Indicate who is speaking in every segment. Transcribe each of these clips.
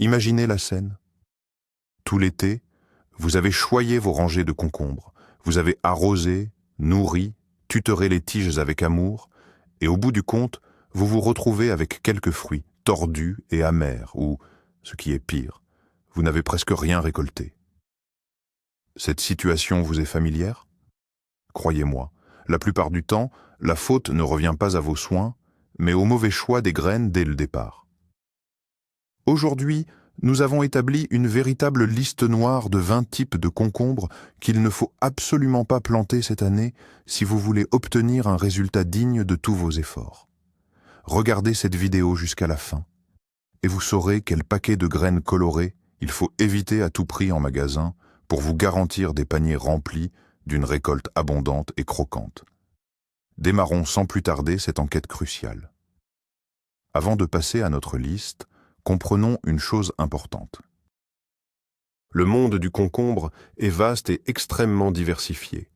Speaker 1: Imaginez la scène. Tout l'été, vous avez choyé vos rangées de concombres, vous avez arrosé, nourri, tutoré les tiges avec amour, et au bout du compte, vous vous retrouvez avec quelques fruits, tordus et amers, ou, ce qui est pire, vous n'avez presque rien récolté. Cette situation vous est familière? Croyez-moi, la plupart du temps, la faute ne revient pas à vos soins, mais au mauvais choix des graines dès le départ. Aujourd'hui, nous avons établi une véritable liste noire de 20 types de concombres qu'il ne faut absolument pas planter cette année si vous voulez obtenir un résultat digne de tous vos efforts. Regardez cette vidéo jusqu'à la fin, et vous saurez quel paquet de graines colorées il faut éviter à tout prix en magasin pour vous garantir des paniers remplis d'une récolte abondante et croquante. Démarrons sans plus tarder cette enquête cruciale. Avant de passer à notre liste, comprenons une chose importante. Le monde du concombre est vaste et extrêmement diversifié.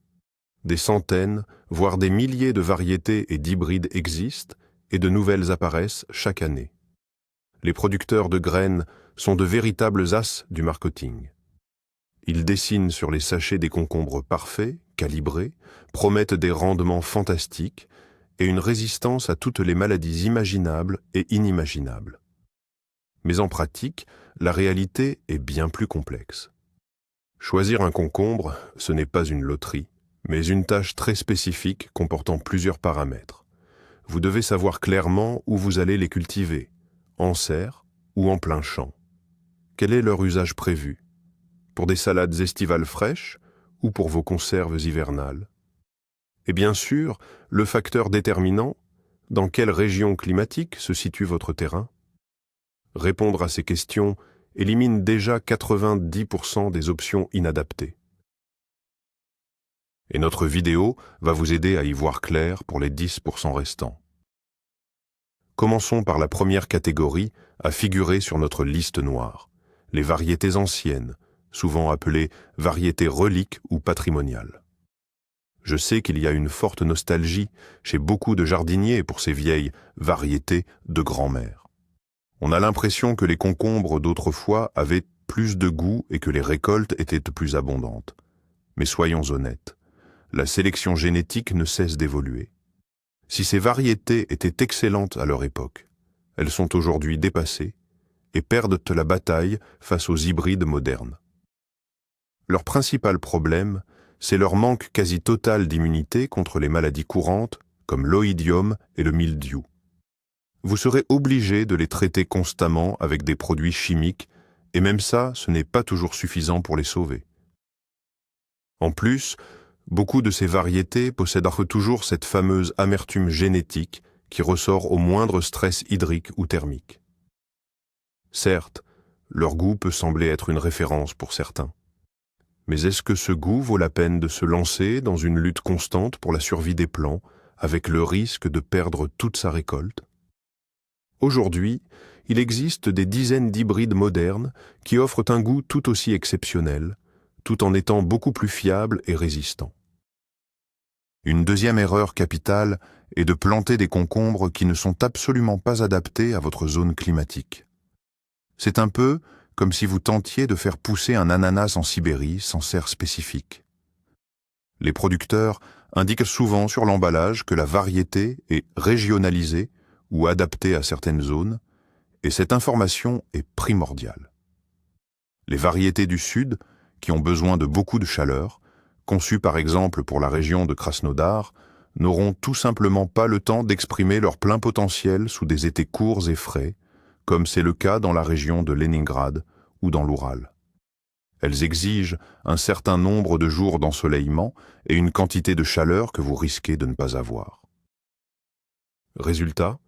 Speaker 1: Des centaines, voire des milliers de variétés et d'hybrides existent et de nouvelles apparaissent chaque année. Les producteurs de graines sont de véritables as du marketing. Ils dessinent sur les sachets des concombres parfaits, calibrés, promettent des rendements fantastiques et une résistance à toutes les maladies imaginables et inimaginables. Mais en pratique, la réalité est bien plus complexe. Choisir un concombre, ce n'est pas une loterie, mais une tâche très spécifique comportant plusieurs paramètres. Vous devez savoir clairement où vous allez les cultiver, en serre ou en plein champ. Quel est leur usage prévu? Pour des salades estivales fraîches ou pour vos conserves hivernales? Et bien sûr, le facteur déterminant, dans quelle région climatique se situe votre terrain? Répondre à ces questions élimine déjà 90% des options inadaptées. Et notre vidéo va vous aider à y voir clair pour les 10% restants. Commençons par la première catégorie à figurer sur notre liste noire, les variétés anciennes, souvent appelées variétés reliques ou patrimoniales. Je sais qu'il y a une forte nostalgie chez beaucoup de jardiniers pour ces vieilles variétés de grand-mère. On a l'impression que les concombres d'autrefois avaient plus de goût et que les récoltes étaient plus abondantes. Mais soyons honnêtes, la sélection génétique ne cesse d'évoluer. Si ces variétés étaient excellentes à leur époque, elles sont aujourd'hui dépassées et perdent la bataille face aux hybrides modernes. Leur principal problème, c'est leur manque quasi total d'immunité contre les maladies courantes comme l'oïdium et le mildiou. Vous serez obligé de les traiter constamment avec des produits chimiques, et même ça, ce n'est pas toujours suffisant pour les sauver. En plus, beaucoup de ces variétés possèdent toujours cette fameuse amertume génétique qui ressort au moindre stress hydrique ou thermique. Certes, leur goût peut sembler être une référence pour certains. Mais est-ce que ce goût vaut la peine de se lancer dans une lutte constante pour la survie des plants, avec le risque de perdre toute sa récolte? Aujourd'hui, il existe des dizaines d'hybrides modernes qui offrent un goût tout aussi exceptionnel, tout en étant beaucoup plus fiables et résistants. Une deuxième erreur capitale est de planter des concombres qui ne sont absolument pas adaptés à votre zone climatique. C'est un peu comme si vous tentiez de faire pousser un ananas en Sibérie sans serre spécifique. Les producteurs indiquent souvent sur l'emballage que la variété est régionalisée ou adaptée à certaines zones, et cette information est primordiale. Les variétés du Sud, qui ont besoin de beaucoup de chaleur, conçues par exemple pour la région de Krasnodar, n'auront tout simplement pas le temps d'exprimer leur plein potentiel sous des étés courts et frais, comme c'est le cas dans la région de Leningrad ou dans l'Oural. Elles exigent un certain nombre de jours d'ensoleillement et une quantité de chaleur que vous risquez de ne pas avoir. Résultat,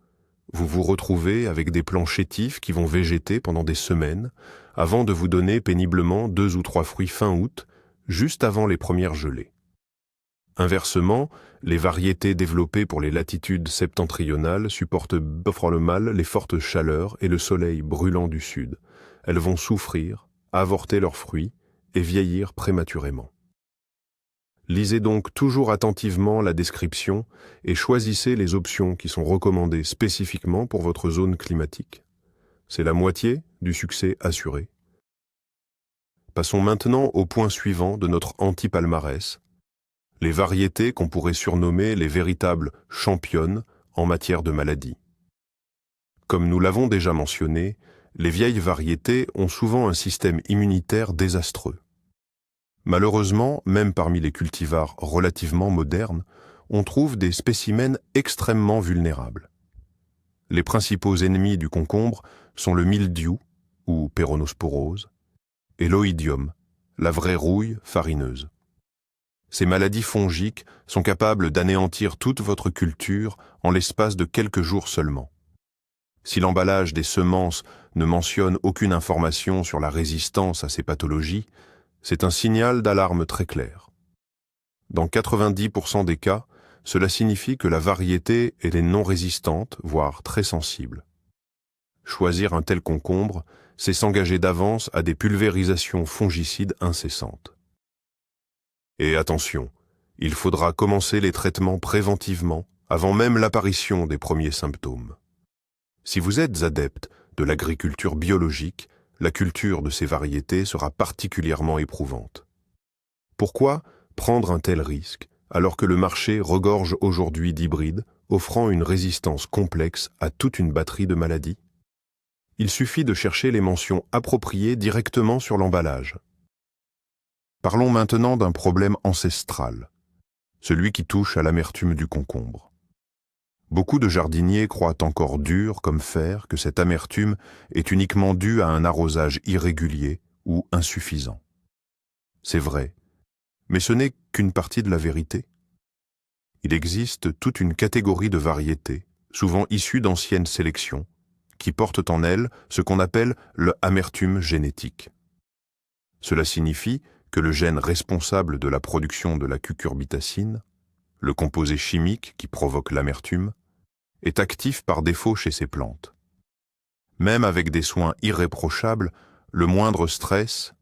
Speaker 1: vous vous retrouvez avec des plants chétifs qui vont végéter pendant des semaines avant de vous donner péniblement 2 ou 3 fruits fin août, juste avant les premières gelées. Inversement, les variétés développées pour les latitudes septentrionales supportent le mal les fortes chaleurs et le soleil brûlant du sud. Elles vont souffrir, avorter leurs fruits et vieillir prématurément. Lisez donc toujours attentivement la description et choisissez les options qui sont recommandées spécifiquement pour votre zone climatique. C'est la moitié du succès assuré. Passons maintenant au point suivant de notre anti-palmarès, les variétés qu'on pourrait surnommer les véritables championnes en matière de maladies. Comme nous l'avons déjà mentionné, les vieilles variétés ont souvent un système immunitaire désastreux. Malheureusement, même parmi les cultivars relativement modernes, on trouve des spécimens extrêmement vulnérables. Les principaux ennemis du concombre sont le mildiou, ou peronosporose, et l'oïdium, la vraie rouille farineuse. Ces maladies fongiques sont capables d'anéantir toute votre culture en l'espace de quelques jours seulement. Si l'emballage des semences ne mentionne aucune information sur la résistance à ces pathologies, c'est un signal d'alarme très clair. Dans 90% des cas, cela signifie que la variété est non résistante, voire très sensible. Choisir un tel concombre, c'est s'engager d'avance à des pulvérisations fongicides incessantes. Et attention, il faudra commencer les traitements préventivement, avant même l'apparition des premiers symptômes. Si vous êtes adepte de l'agriculture biologique, la culture de ces variétés sera particulièrement éprouvante. Pourquoi prendre un tel risque alors que le marché regorge aujourd'hui d'hybrides offrant une résistance complexe à toute une batterie de maladies? Il suffit de chercher les mentions appropriées directement sur l'emballage. Parlons maintenant d'un problème ancestral, celui qui touche à l'amertume du concombre. Beaucoup de jardiniers croient encore dur comme fer que cette amertume est uniquement due à un arrosage irrégulier ou insuffisant. C'est vrai, mais ce n'est qu'une partie de la vérité. Il existe toute une catégorie de variétés, souvent issues d'anciennes sélections, qui portent en elles ce qu'on appelle le amertume génétique. Cela signifie que le gène responsable de la production de la cucurbitacine, le composé chimique qui provoque l'amertume, est actif par défaut chez ces plantes. Même avec des soins irréprochables, le moindre stress,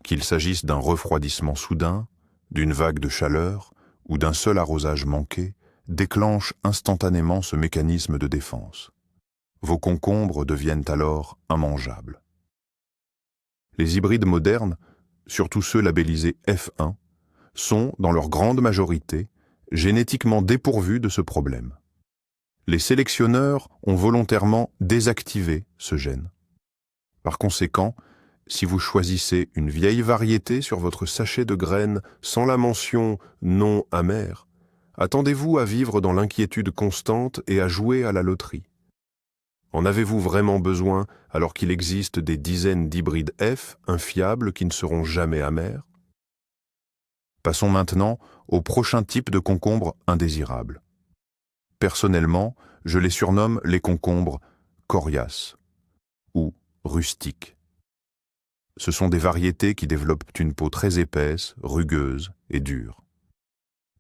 Speaker 1: qu'il s'agisse d'un refroidissement soudain, d'une vague de chaleur ou d'un seul arrosage manqué, déclenche instantanément ce mécanisme de défense. Vos concombres deviennent alors immangeables. Les hybrides modernes, surtout ceux labellisés F1, sont, dans leur grande majorité, génétiquement dépourvus de ce problème. Les sélectionneurs ont volontairement désactivé ce gène. Par conséquent, si vous choisissez une vieille variété sur votre sachet de graines sans la mention « non amer », attendez-vous à vivre dans l'inquiétude constante et à jouer à la loterie. En avez-vous vraiment besoin alors qu'il existe des dizaines d'hybrides F infiables qui ne seront jamais amers? Passons maintenant au prochain type de concombre indésirable. Personnellement, je les surnomme les concombres coriaces ou rustiques. Ce sont des variétés qui développent une peau très épaisse, rugueuse et dure.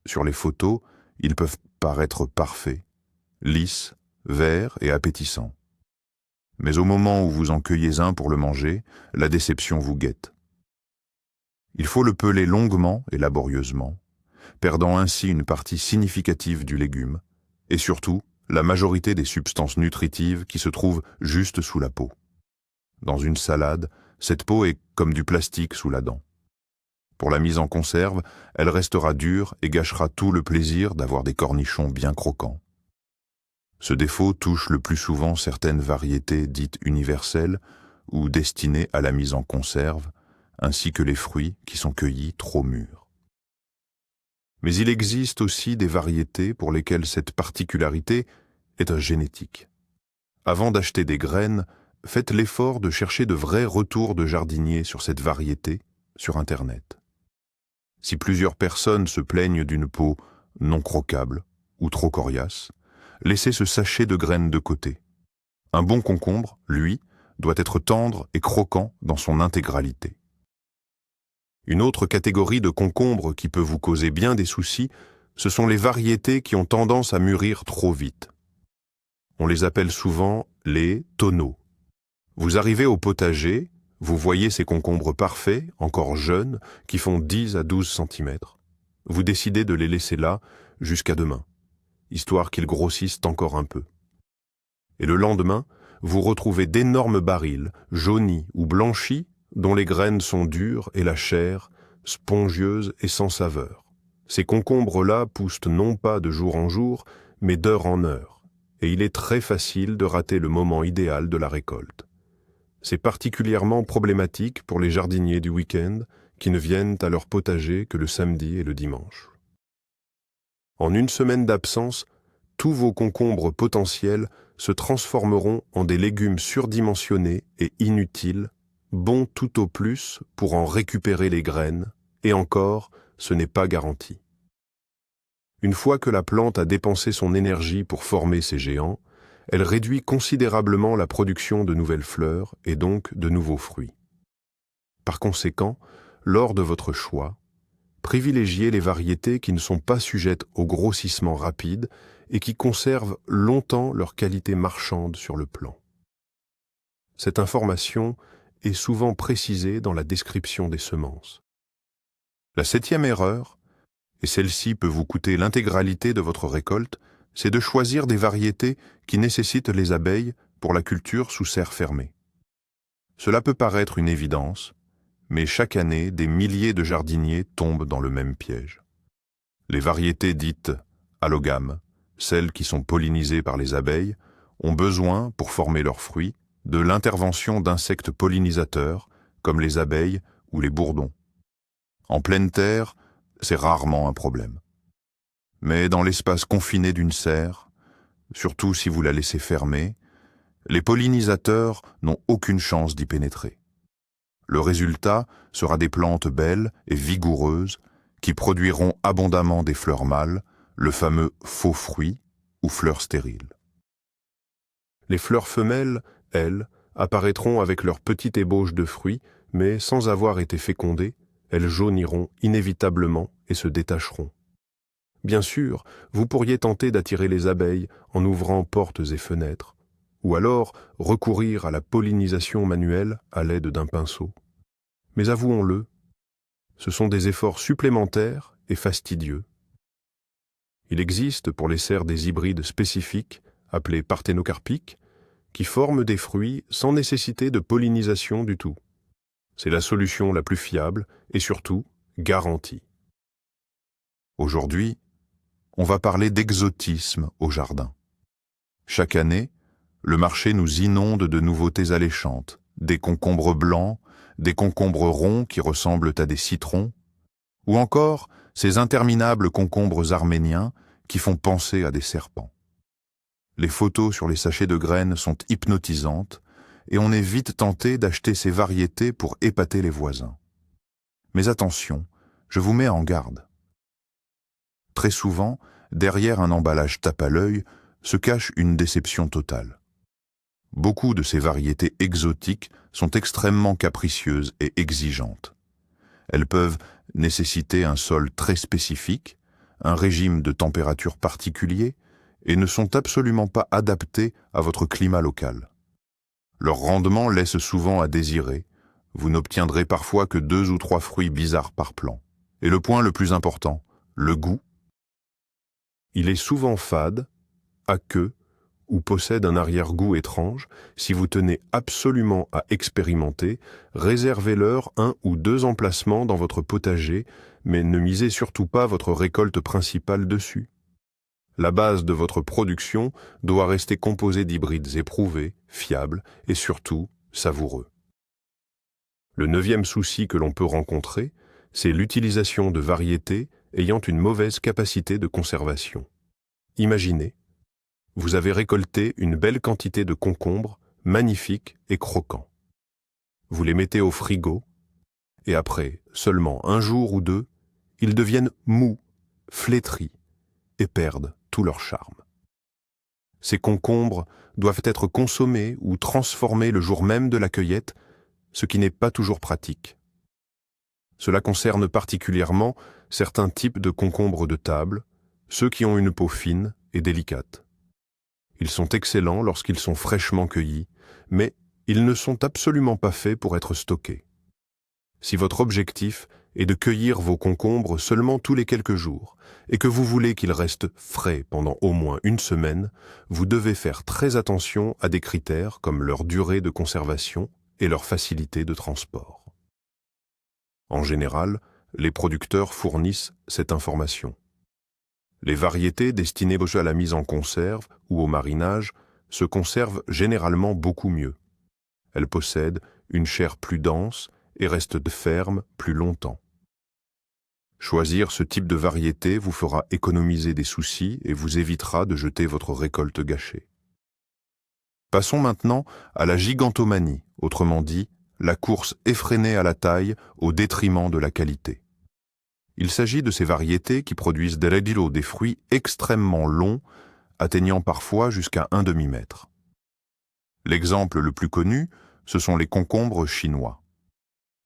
Speaker 1: Sur les photos, ils peuvent paraître parfaits, lisses, verts et appétissants. Mais au moment où vous en cueillez un pour le manger, la déception vous guette. Il faut le peler longuement et laborieusement, perdant ainsi une partie significative du légume, et surtout la majorité des substances nutritives qui se trouvent juste sous la peau. Dans une salade, cette peau est comme du plastique sous la dent. Pour la mise en conserve, elle restera dure et gâchera tout le plaisir d'avoir des cornichons bien croquants. Ce défaut touche le plus souvent certaines variétés dites universelles ou destinées à la mise en conserve, ainsi que les fruits qui sont cueillis trop mûrs. Mais il existe aussi des variétés pour lesquelles cette particularité est génétique. Avant d'acheter des graines, faites l'effort de chercher de vrais retours de jardiniers sur cette variété sur Internet. Si plusieurs personnes se plaignent d'une peau non croquable ou trop coriace, laissez ce sachet de graines de côté. Un bon concombre, lui, doit être tendre et croquant dans son intégralité. Une autre catégorie de concombres qui peut vous causer bien des soucis, ce sont les variétés qui ont tendance à mûrir trop vite. On les appelle souvent les tonneaux. Vous arrivez au potager, vous voyez ces concombres parfaits, encore jeunes, qui font 10 à 12 cm. Vous décidez de les laisser là jusqu'à demain, histoire qu'ils grossissent encore un peu. Et le lendemain, vous retrouvez d'énormes barils, jaunis ou blanchis, dont les graines sont dures et la chair, spongieuse et sans saveur. Ces concombres-là poussent non pas de jour en jour, mais d'heure en heure, et il est très facile de rater le moment idéal de la récolte. C'est particulièrement problématique pour les jardiniers du week-end qui ne viennent à leur potager que le samedi et le dimanche. En une semaine d'absence, tous vos concombres potentiels se transformeront en des légumes surdimensionnés et inutiles, bons tout au plus pour en récupérer les graines, et encore, ce n'est pas garanti. Une fois que la plante a dépensé son énergie pour former ces géants, elle réduit considérablement la production de nouvelles fleurs et donc de nouveaux fruits. Par conséquent, lors de votre choix, privilégiez les variétés qui ne sont pas sujettes au grossissement rapide et qui conservent longtemps leur qualité marchande sur le plant. Cette information est souvent précisée dans la description des semences. La 7e erreur, et celle-ci peut vous coûter l'intégralité de votre récolte, c'est de choisir des variétés qui nécessitent les abeilles pour la culture sous serre fermée. Cela peut paraître une évidence, mais chaque année, des milliers de jardiniers tombent dans le même piège. Les variétés dites allogames, celles qui sont pollinisées par les abeilles, ont besoin, pour former leurs fruits, de l'intervention d'insectes pollinisateurs, comme les abeilles ou les bourdons. En pleine terre, c'est rarement un problème. Mais dans l'espace confiné d'une serre, surtout si vous la laissez fermer, les pollinisateurs n'ont aucune chance d'y pénétrer. Le résultat sera des plantes belles et vigoureuses qui produiront abondamment des fleurs mâles, le fameux faux fruit ou fleurs stériles. Les fleurs femelles, elles, apparaîtront avec leur petite ébauche de fruits, mais sans avoir été fécondées, elles jauniront inévitablement et se détacheront. Bien sûr, vous pourriez tenter d'attirer les abeilles en ouvrant portes et fenêtres, ou alors recourir à la pollinisation manuelle à l'aide d'un pinceau. Mais avouons-le, ce sont des efforts supplémentaires et fastidieux. Il existe pour les serres des hybrides spécifiques, appelés parthénocarpiques, qui forment des fruits sans nécessité de pollinisation du tout. C'est la solution la plus fiable et surtout garantie. Aujourd'hui, on va parler d'exotisme au jardin. Chaque année, le marché nous inonde de nouveautés alléchantes, des concombres blancs, des concombres ronds qui ressemblent à des citrons, ou encore ces interminables concombres arméniens qui font penser à des serpents. Les photos sur les sachets de graines sont hypnotisantes et on est vite tenté d'acheter ces variétés pour épater les voisins. Mais attention, je vous mets en garde. Très souvent, derrière un emballage tape à l'œil, se cache une déception totale. Beaucoup de ces variétés exotiques sont extrêmement capricieuses et exigeantes. Elles peuvent nécessiter un sol très spécifique, un régime de température particulier et ne sont absolument pas adaptées à votre climat local. Leur rendement laisse souvent à désirer. Vous n'obtiendrez parfois que 2 ou 3 fruits bizarres par plant. Et le point le plus important, le goût. Il est souvent fade, aqueux ou possède un arrière-goût étrange. Si vous tenez absolument à expérimenter, réservez-leur 1 ou 2 emplacements dans votre potager, mais ne misez surtout pas votre récolte principale dessus. La base de votre production doit rester composée d'hybrides éprouvés, fiables et surtout savoureux. Le 9e souci que l'on peut rencontrer, c'est l'utilisation de variétés ayant une mauvaise capacité de conservation. Imaginez, vous avez récolté une belle quantité de concombres, magnifiques et croquants. Vous les mettez au frigo, et après seulement 1 jour ou 2, ils deviennent mous, flétris, et perdent tout leur charme. Ces concombres doivent être consommés ou transformés le jour même de la cueillette, ce qui n'est pas toujours pratique. Cela concerne particulièrement certains types de concombres de table, ceux qui ont une peau fine et délicate. Ils sont excellents lorsqu'ils sont fraîchement cueillis, mais ils ne sont absolument pas faits pour être stockés. Si votre objectif et de cueillir vos concombres seulement tous les quelques jours, et que vous voulez qu'ils restent frais pendant au moins une semaine, vous devez faire très attention à des critères comme leur durée de conservation et leur facilité de transport. En général, les producteurs fournissent cette information. Les variétés destinées à la mise en conserve ou au marinage se conservent généralement beaucoup mieux. Elles possèdent une chair plus dense et restent fermes plus longtemps. Choisir ce type de variété vous fera économiser des soucis et vous évitera de jeter votre récolte gâchée. Passons maintenant à la gigantomanie, autrement dit, la course effrénée à la taille au détriment de la qualité. Il s'agit de ces variétés qui produisent des fruits extrêmement longs, atteignant parfois jusqu'à 1 demi-mètre. L'exemple le plus connu, ce sont les concombres chinois.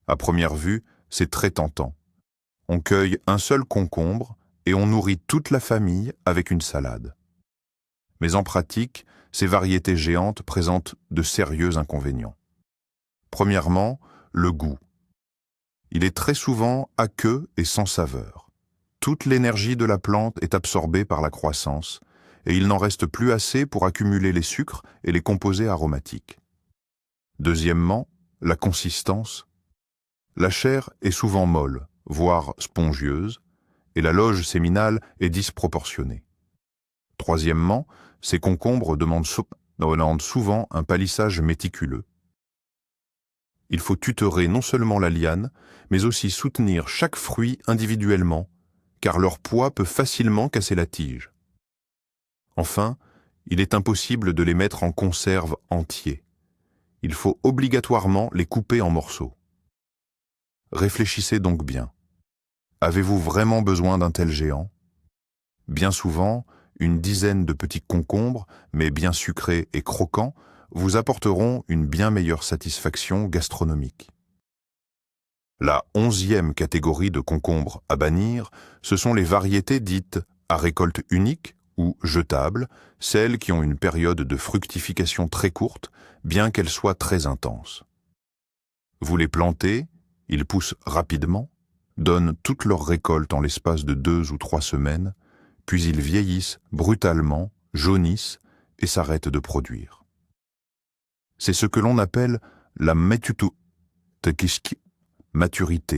Speaker 1: À première vue, c'est très tentant. On cueille un seul concombre et on nourrit toute la famille avec une salade. Mais en pratique, ces variétés géantes présentent de sérieux inconvénients. Premièrement, le goût. Il est très souvent aqueux et sans saveur. Toute l'énergie de la plante est absorbée par la croissance et il n'en reste plus assez pour accumuler les sucres et les composés aromatiques. Deuxièmement, la consistance. La chair est souvent molle, voire spongieuse, et la loge séminale est disproportionnée. Troisièmement, ces concombres demandent souvent un palissage méticuleux. Il faut tutorer non seulement la liane, mais aussi soutenir chaque fruit individuellement, car leur poids peut facilement casser la tige. Enfin, il est impossible de les mettre en conserve entiers. Il faut obligatoirement les couper en morceaux. Réfléchissez donc bien. Avez-vous vraiment besoin d'un tel géant? Bien souvent, une dizaine de petits concombres, mais bien sucrés et croquants, vous apporteront une bien meilleure satisfaction gastronomique. La 11e catégorie de concombres à bannir, ce sont les variétés dites à récolte unique ou jetables, celles qui ont une période de fructification très courte, bien qu'elle soit très intense. Vous les plantez, ils poussent rapidement, donnent toute leur récolte en l'espace de 2 ou 3 semaines, puis ils vieillissent brutalement, jaunissent et s'arrêtent de produire. C'est ce que l'on appelle la maturité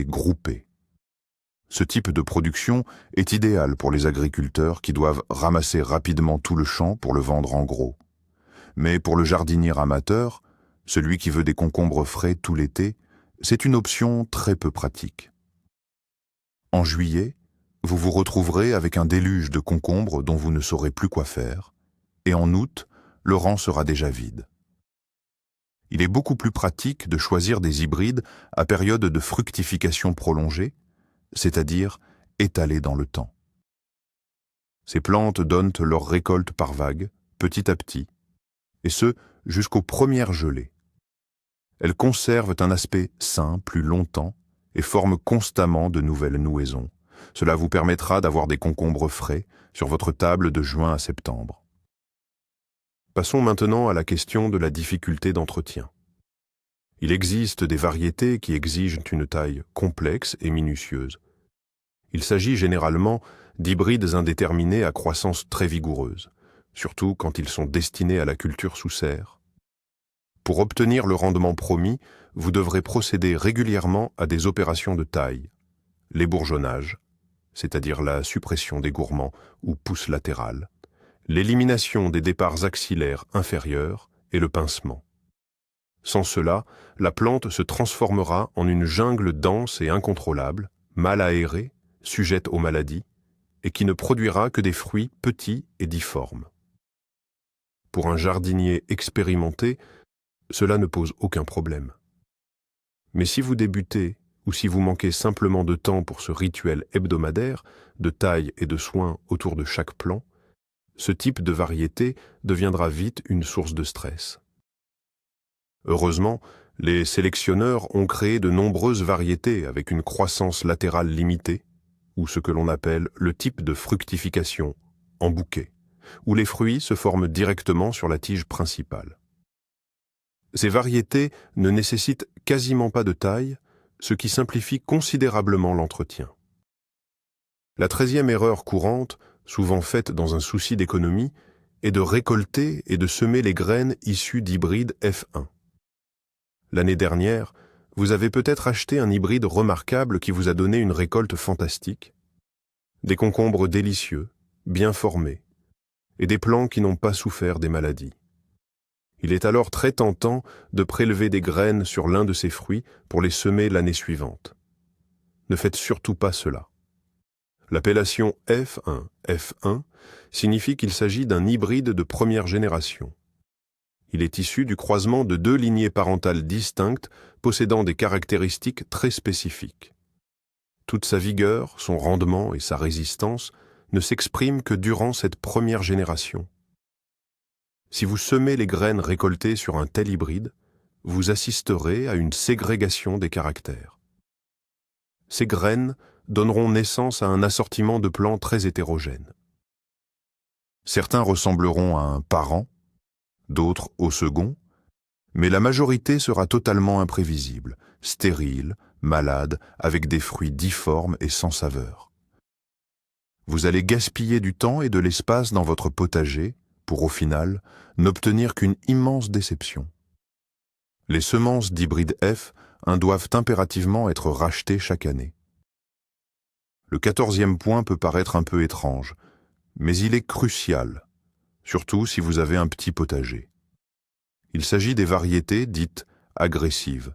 Speaker 1: groupée. Ce type de production est idéal pour les agriculteurs qui doivent ramasser rapidement tout le champ pour le vendre en gros. Mais pour le jardinier amateur, celui qui veut des concombres frais tout l'été, c'est une option très peu pratique. En juillet, vous vous retrouverez avec un déluge de concombres dont vous ne saurez plus quoi faire, et en août, le rang sera déjà vide. Il est beaucoup plus pratique de choisir des hybrides à période de fructification prolongée, c'est-à-dire étalée dans le temps. Ces plantes donnent leur récolte par vagues, petit à petit, et ce, jusqu'aux premières gelées. Elles conservent un aspect sain plus longtemps et forment constamment de nouvelles nouaisons. Cela vous permettra d'avoir des concombres frais sur votre table de juin à septembre. Passons maintenant à la question de la difficulté d'entretien. Il existe des variétés qui exigent une taille complexe et minutieuse. Il s'agit généralement d'hybrides indéterminés à croissance très vigoureuse, surtout quand ils sont destinés à la culture sous serre. Pour obtenir le rendement promis, vous devrez procéder régulièrement à des opérations de taille, l'ébourgeonnage, c'est-à-dire la suppression des gourmands ou pousses latérales, l'élimination des départs axillaires inférieurs et le pincement. Sans cela, la plante se transformera en une jungle dense et incontrôlable, mal aérée, sujette aux maladies, et qui ne produira que des fruits petits et difformes. Pour un jardinier expérimenté, cela ne pose aucun problème. Mais si vous débutez ou si vous manquez simplement de temps pour ce rituel hebdomadaire de taille et de soin autour de chaque plant, ce type de variété deviendra vite une source de stress. Heureusement, les sélectionneurs ont créé de nombreuses variétés avec une croissance latérale limitée, ou ce que l'on appelle le type de fructification en bouquet, où les fruits se forment directement sur la tige principale. Ces variétés ne nécessitent quasiment pas de taille, ce qui simplifie considérablement l'entretien. La 13e erreur courante, souvent faite dans un souci d'économie, est de récolter et de semer les graines issues d'hybrides F1. L'année dernière, vous avez peut-être acheté un hybride remarquable qui vous a donné une récolte fantastique, des concombres délicieux, bien formés, et des plants qui n'ont pas souffert des maladies. Il est alors très tentant de prélever des graines sur l'un de ces fruits pour les semer l'année suivante. Ne faites surtout pas cela. L'appellation F1 signifie qu'il s'agit d'un hybride de première génération. Il est issu du croisement de 2 lignées parentales distinctes possédant des caractéristiques très spécifiques. Toute sa vigueur, son rendement et sa résistance ne s'expriment que durant cette première génération. Si vous semez les graines récoltées sur un tel hybride, vous assisterez à une ségrégation des caractères. Ces graines donneront naissance à un assortiment de plants très hétérogène. Certains ressembleront à un parent, d'autres au second, mais la majorité sera totalement imprévisible, stérile, malade, avec des fruits difformes et sans saveur. Vous allez gaspiller du temps et de l'espace dans votre potager pour, au final, n'obtenir qu'une immense déception. Les semences d'hybride F1 doivent impérativement être rachetées chaque année. Le 14e point peut paraître un peu étrange, mais il est crucial, surtout si vous avez un petit potager. Il s'agit des variétés dites agressives.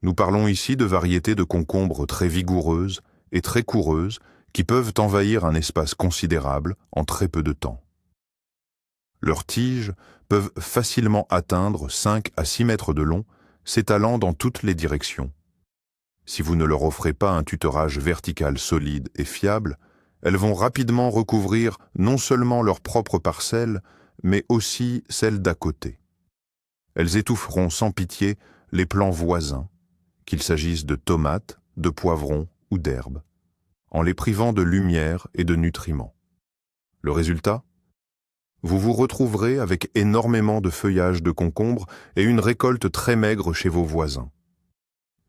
Speaker 1: Nous parlons ici de variétés de concombres très vigoureuses et très coureuses qui peuvent envahir un espace considérable en très peu de temps. Leurs tiges peuvent facilement atteindre 5 à 6 mètres de long, s'étalant dans toutes les directions. Si vous ne leur offrez pas un tutorage vertical solide et fiable, elles vont rapidement recouvrir non seulement leur propre parcelle, mais aussi celle d'à côté. Elles étoufferont sans pitié les plants voisins, qu'il s'agisse de tomates, de poivrons ou d'herbes, en les privant de lumière et de nutriments. Le résultat ? Vous vous retrouverez avec énormément de feuillage de concombre et une récolte très maigre chez vos voisins.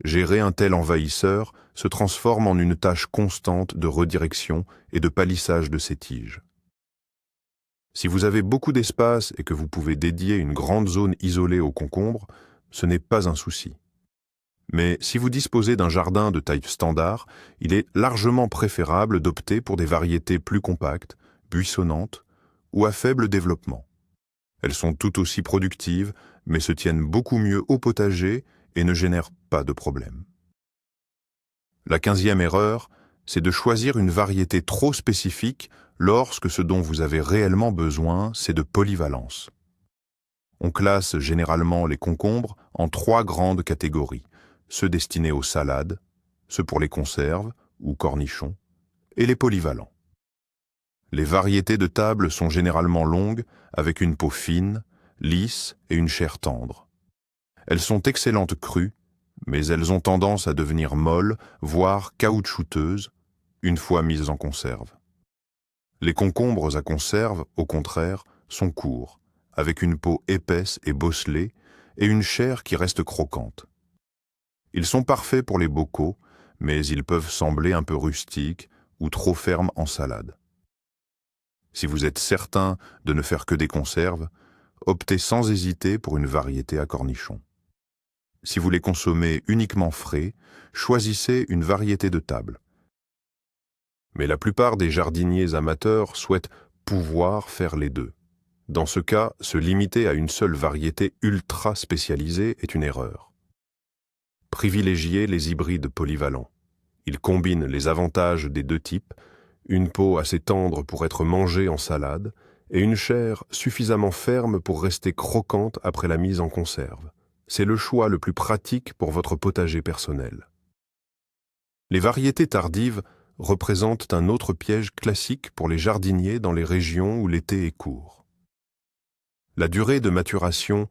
Speaker 1: Gérer un tel envahisseur se transforme en une tâche constante de redirection et de palissage de ces tiges. Si vous avez beaucoup d'espace et que vous pouvez dédier une grande zone isolée aux concombres, ce n'est pas un souci. Mais si vous disposez d'un jardin de taille standard, il est largement préférable d'opter pour des variétés plus compactes, buissonnantes ou à faible développement. Elles sont tout aussi productives, mais se tiennent beaucoup mieux au potager et ne génèrent pas de problème. La 15e erreur, c'est de choisir une variété trop spécifique lorsque ce dont vous avez réellement besoin, c'est de polyvalence. On classe généralement les concombres en 3 grandes catégories, ceux destinés aux salades, ceux pour les conserves ou cornichons, et les polyvalents. Les variétés de table sont généralement longues, avec une peau fine, lisse et une chair tendre. Elles sont excellentes crues, mais elles ont tendance à devenir molles, voire caoutchouteuses, une fois mises en conserve. Les concombres à conserve, au contraire, sont courts, avec une peau épaisse et bosselée et une chair qui reste croquante. Ils sont parfaits pour les bocaux, mais ils peuvent sembler un peu rustiques ou trop fermes en salade. Si vous êtes certain de ne faire que des conserves, optez sans hésiter pour une variété à cornichons. Si vous les consommez uniquement frais, choisissez une variété de table. Mais la plupart des jardiniers amateurs souhaitent pouvoir faire les deux. Dans ce cas, se limiter à une seule variété ultra spécialisée est une erreur. Privilégiez les hybrides polyvalents. Ils combinent les avantages des 2 types, une peau assez tendre pour être mangée en salade et une chair suffisamment ferme pour rester croquante après la mise en conserve. C'est le choix le plus pratique pour votre potager personnel. Les variétés tardives représentent un autre piège classique pour les jardiniers dans les régions où l'été est court. La durée de maturation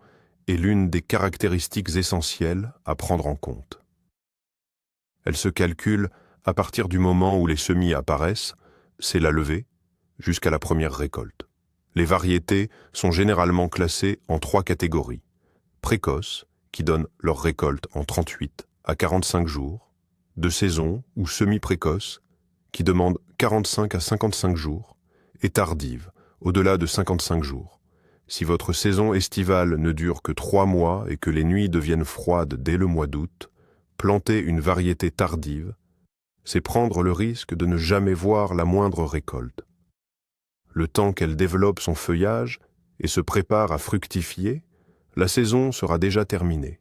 Speaker 1: est l'une des caractéristiques essentielles à prendre en compte. Elle se calcule à partir du moment où les semis apparaissent, c'est la levée, jusqu'à la première récolte. Les variétés sont généralement classées en 3 catégories. Précoces, qui donnent leur récolte en 38 à 45 jours, de saison ou semi-précoce, qui demande 45 à 55 jours, et tardive, au-delà de 55 jours. Si votre saison estivale ne dure que 3 mois et que les nuits deviennent froides dès le mois d'août, planter une variété tardive, c'est prendre le risque de ne jamais voir la moindre récolte. Le temps qu'elle développe son feuillage et se prépare à fructifier, la saison sera déjà terminée.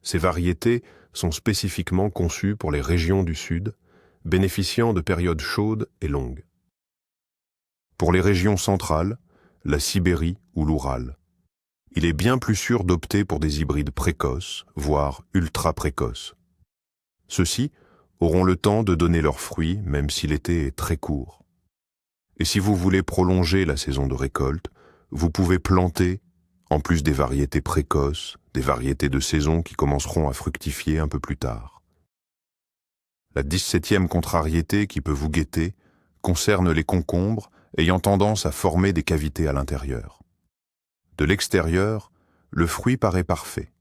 Speaker 1: Ces variétés sont spécifiquement conçues pour les régions du Sud, bénéficiant de périodes chaudes et longues. Pour les régions centrales, la Sibérie ou l'Oural, il est bien plus sûr d'opter pour des hybrides précoces, voire ultra précoces. Ceux-ci auront le temps de donner leurs fruits, même si l'été est très court. Et si vous voulez prolonger la saison de récolte, vous pouvez planter, en plus des variétés précoces, des variétés de saison qui commenceront à fructifier un peu plus tard. La 17e contrariété qui peut vous guetter concerne les concombres ayant tendance à former des cavités à l'intérieur. De l'extérieur, le fruit paraît parfait.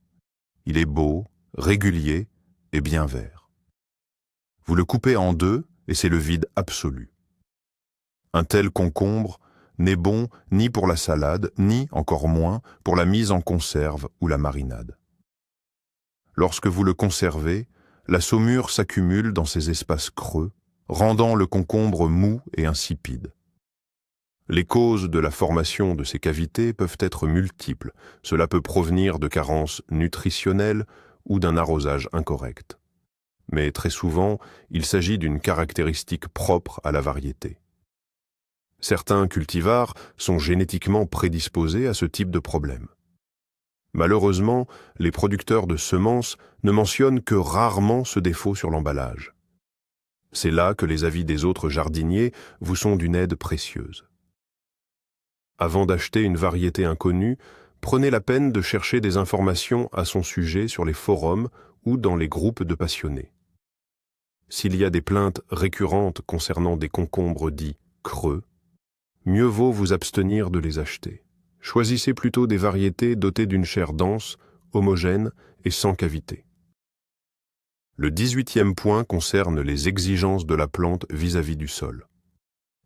Speaker 1: Il est beau, régulier et bien vert. Vous le coupez en deux et c'est le vide absolu. Un tel concombre n'est bon ni pour la salade, ni, encore moins, pour la mise en conserve ou la marinade. Lorsque vous le conservez, la saumure s'accumule dans ces espaces creux, rendant le concombre mou et insipide. Les causes de la formation de ces cavités peuvent être multiples. Cela peut provenir de carences nutritionnelles ou d'un arrosage incorrect. Mais très souvent, il s'agit d'une caractéristique propre à la variété. Certains cultivars sont génétiquement prédisposés à ce type de problème. Malheureusement, les producteurs de semences ne mentionnent que rarement ce défaut sur l'emballage. C'est là que les avis des autres jardiniers vous sont d'une aide précieuse. Avant d'acheter une variété inconnue, prenez la peine de chercher des informations à son sujet sur les forums ou dans les groupes de passionnés. S'il y a des plaintes récurrentes concernant des concombres dits creux, mieux vaut vous abstenir de les acheter. Choisissez plutôt des variétés dotées d'une chair dense, homogène et sans cavité. Le 18e point concerne les exigences de la plante vis-à-vis du sol.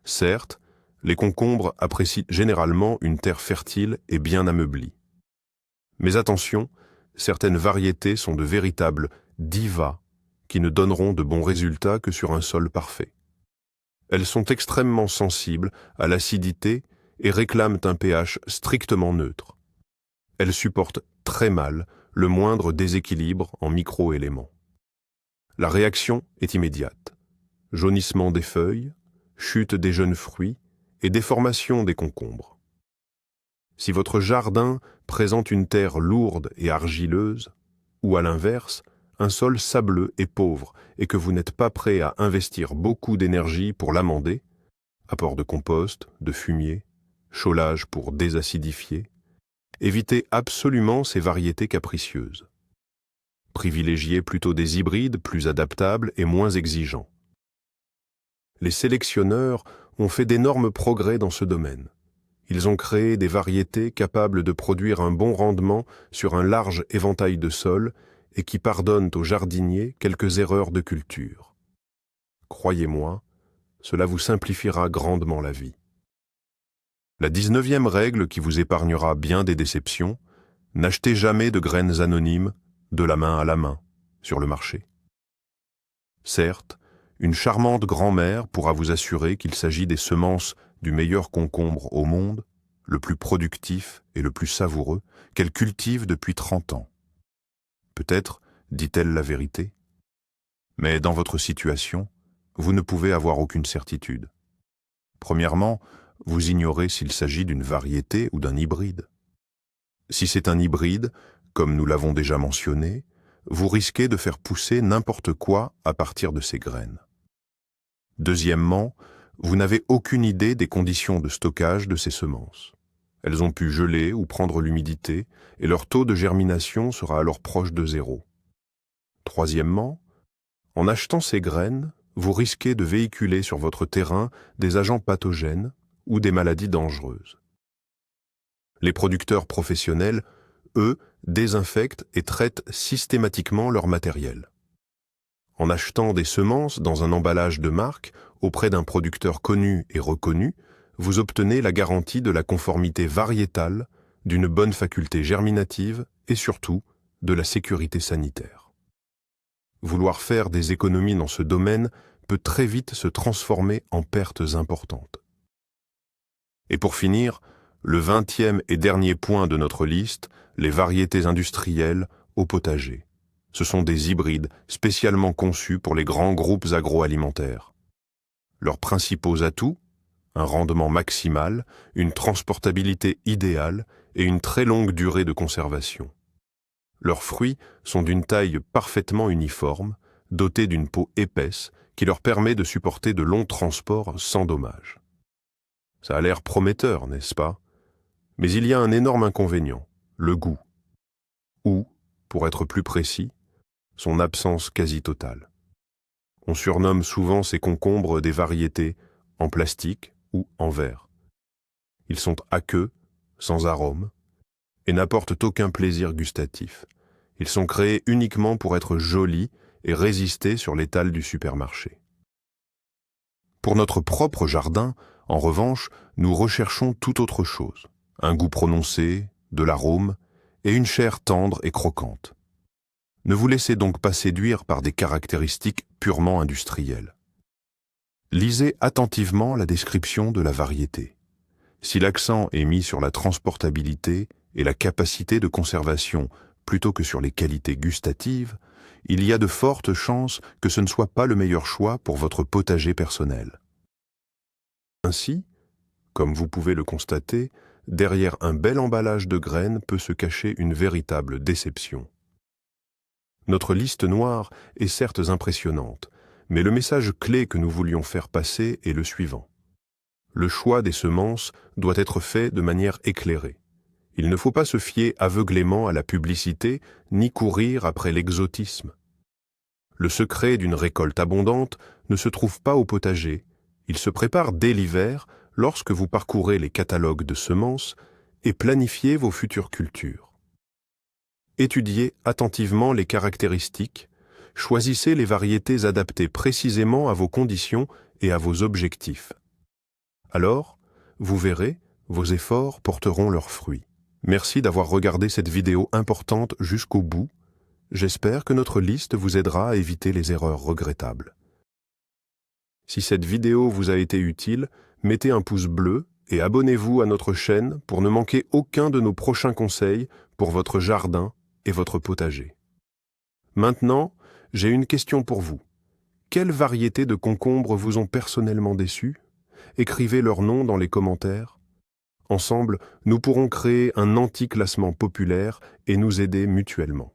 Speaker 1: Certes, les concombres apprécient généralement une terre fertile et bien ameublée. Mais attention, certaines variétés sont de véritables divas qui ne donneront de bons résultats que sur un sol parfait. Elles sont extrêmement sensibles à l'acidité et réclament un pH strictement neutre. Elles supportent très mal le moindre déséquilibre en micro-éléments. La réaction est immédiate. Jaunissement des feuilles, chute des jeunes fruits et déformation des concombres. Si votre jardin présente une terre lourde et argileuse, ou à l'inverse, un sol sableux et pauvre et que vous n'êtes pas prêt à investir beaucoup d'énergie pour l'amender, apport de compost, de fumier, chaulage pour désacidifier, évitez absolument ces variétés capricieuses. Privilégiez plutôt des hybrides plus adaptables et moins exigeants. Les sélectionneurs ont fait d'énormes progrès dans ce domaine. Ils ont créé des variétés capables de produire un bon rendement sur un large éventail de sols et qui pardonnent aux jardiniers quelques erreurs de culture. Croyez-moi, cela vous simplifiera grandement la vie. La 19e règle qui vous épargnera bien des déceptions, n'achetez jamais de graines anonymes de la main à la main sur le marché. Certes, une charmante grand-mère pourra vous assurer qu'il s'agit des semences du meilleur concombre au monde, le plus productif et le plus savoureux, qu'elle cultive depuis 30 ans. Peut-être dit-elle la vérité, mais dans votre situation, vous ne pouvez avoir aucune certitude. Premièrement, vous ignorez s'il s'agit d'une variété ou d'un hybride. Si c'est un hybride, comme nous l'avons déjà mentionné, vous risquez de faire pousser n'importe quoi à partir de ces graines. Deuxièmement, vous n'avez aucune idée des conditions de stockage de ces semences. Elles ont pu geler ou prendre l'humidité et leur taux de germination sera alors proche de 0. Troisièmement, en achetant ces graines, vous risquez de véhiculer sur votre terrain des agents pathogènes ou des maladies dangereuses. Les producteurs professionnels, eux, désinfectent et traitent systématiquement leur matériel. En achetant des semences dans un emballage de marque auprès d'un producteur connu et reconnu, vous obtenez la garantie de la conformité variétale, d'une bonne faculté germinative et surtout de la sécurité sanitaire. Vouloir faire des économies dans ce domaine peut très vite se transformer en pertes importantes. Et pour finir, le 20e et dernier point de notre liste, les variétés industrielles au potager. Ce sont des hybrides spécialement conçus pour les grands groupes agroalimentaires. Leurs principaux atouts, un rendement maximal, une transportabilité idéale et une très longue durée de conservation. Leurs fruits sont d'une taille parfaitement uniforme, dotés d'une peau épaisse qui leur permet de supporter de longs transports sans dommage. Ça a l'air prometteur, n'est-ce pas? Mais il y a un énorme inconvénient, le goût. Ou, pour être plus précis, son absence quasi totale. On surnomme souvent ces concombres des variétés en plastique ou en verre. Ils sont aqueux, sans arôme, et n'apportent aucun plaisir gustatif. Ils sont créés uniquement pour être jolis et résister sur l'étal du supermarché. Pour notre propre jardin, en revanche, nous recherchons tout autre chose. Un goût prononcé, de l'arôme et une chair tendre et croquante. Ne vous laissez donc pas séduire par des caractéristiques purement industrielles. Lisez attentivement la description de la variété. Si l'accent est mis sur la transportabilité et la capacité de conservation plutôt que sur les qualités gustatives, il y a de fortes chances que ce ne soit pas le meilleur choix pour votre potager personnel. Ainsi, comme vous pouvez le constater, derrière un bel emballage de graines peut se cacher une véritable déception. Notre liste noire est certes impressionnante, mais le message clé que nous voulions faire passer est le suivant. Le choix des semences doit être fait de manière éclairée. Il ne faut pas se fier aveuglément à la publicité, ni courir après l'exotisme. Le secret d'une récolte abondante ne se trouve pas au potager. Il se prépare dès l'hiver, lorsque vous parcourez les catalogues de semences et planifiez vos futures cultures. Étudiez attentivement les caractéristiques, choisissez les variétés adaptées précisément à vos conditions et à vos objectifs. Alors, vous verrez, vos efforts porteront leurs fruits. Merci d'avoir regardé cette vidéo importante jusqu'au bout. J'espère que notre liste vous aidera à éviter les erreurs regrettables. Si cette vidéo vous a été utile, mettez un pouce bleu et abonnez-vous à notre chaîne pour ne manquer aucun de nos prochains conseils pour votre jardin et votre potager. Maintenant, j'ai une question pour vous. Quelles variétés de concombres vous ont personnellement déçu? Écrivez leur nom dans les commentaires. Ensemble, nous pourrons créer un anti-classement populaire et nous aider mutuellement.